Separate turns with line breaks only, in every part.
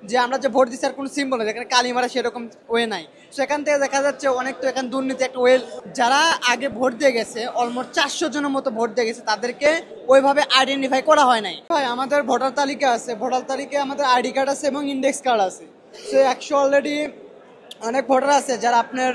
যে আমরা যে ভোট দিচ্ছি আর কোনো সিম্বল নেই, এখানে কালি মারা সেরকম ওয়ে নাই। সেখান থেকে দেখা যাচ্ছে অনেক তো এখানে দুর্নীতি একটা ওয়ে। যারা আগে ভোট দিয়ে গেছে অলমোস্ট 400 জনের মতো ভোট দিয়ে গেছে, তাদেরকে ওইভাবে আইডেন্টিফাই করা হয় নাই। ভাই আমাদের ভোটার তালিকা আছে, ভোটার তালিকায় আমাদের আইডি কার্ড আছে এবং ইন্ডেক্স কার্ড আছে। সে 100 অলরেডি অনেক ভোটার আছে যারা আপনার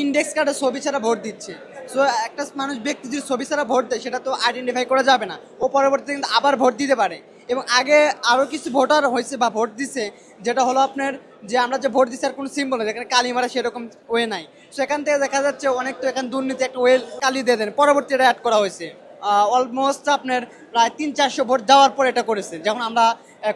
ইন্ডেক্স কার্ডের ছবি ছাড়া ভোট দিচ্ছে। সো একটা মানুষ ব্যক্তি যদি ছবি ছাড়া ভোট দেয় সেটা তো আইডেন্টিফাই করা যাবে না, ও পরবর্তীতে কিন্তু আবার ভোট দিতে পারে। এবং আগে আরও কিছু ভোটার হয়েছে বা ভোট দিছে, যেটা হলো আপনার যে আমরা যে ভোট দিচ্ছি আর কোনো সিম্বল নেই, এখানে কালি মারা সেরকম ওয়ে নাই। সেখান থেকে দেখা যাচ্ছে অনেক তো এখানে দুর্নীতি একটা ওয়ে কালি দিয়ে দেন, পরবর্তী এটা অ্যাড করা হয়েছে। অলমোস্ট আপনার প্রায় 300-400 ভোট দেওয়ার পর এটা করেছে। যখন আমরা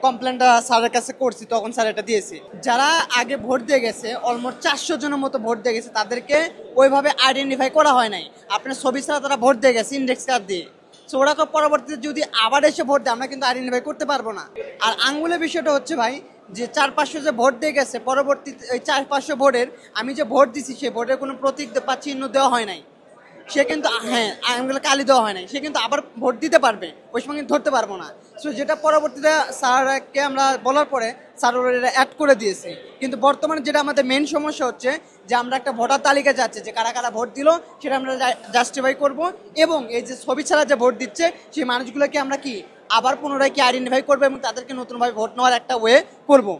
কমপ্লেনটা স্যারের কাছে করছি তখন স্যার এটা দিয়েছে। যারা আগে ভোট দিয়ে গেছে অলমোস্ট 400 জনের মতো ভোট দিয়ে গেছে, তাদেরকে ওইভাবে আইডেন্টিফাই করা হয় নাই। আপনার ছবি ছাড়া তারা ভোট দিয়ে গেছে ইন্ডেক্স কার্ড দিয়ে। সো ওরা পরবর্তীতে যদি আবার এসে ভোট দেয় আমরা কিন্তু আইডেন্টিফাই করতে পারবো না। আর আঙ্গুলের বিষয়টা হচ্ছে ভাই, যে 400-500 যে ভোট দিয়ে গেছে, পরবর্তী ওই 400-500 ভোটের আমি যে ভোট দিছি সেই ভোটের কোনো প্রতীক বা চিহ্ন দেওয়া হয় নাই। সে কিন্তু হ্যাঁ আঙুলে কালি দেওয়া হয় নাই, সে কিন্তু আবার ভোট দিতে পারবে, ওই সময় কিন্তু ধরতে পারবো না। সো যেটা পরবর্তীতে স্যারকে আমরা বলার পরে স্যার ওরা এটা অ্যাড করে দিয়েছে। কিন্তু বর্তমানে যেটা আমাদের মেন সমস্যা হচ্ছে যে আমরা একটা ভোটার তালিকা যাচ্ছে যে কারা কারা ভোট দিল সেটা আমরা জাস্টিফাই করব, এবং এই যে ছবি ছাড়া যে ভোট দিচ্ছে সেই মানুষগুলোকে আমরা কি আবার পুনরায় কি আইডেন্টিফাই করবো এবং তাদেরকে নতুনভাবে ভোট নেওয়ার একটা ওয়ে করবো।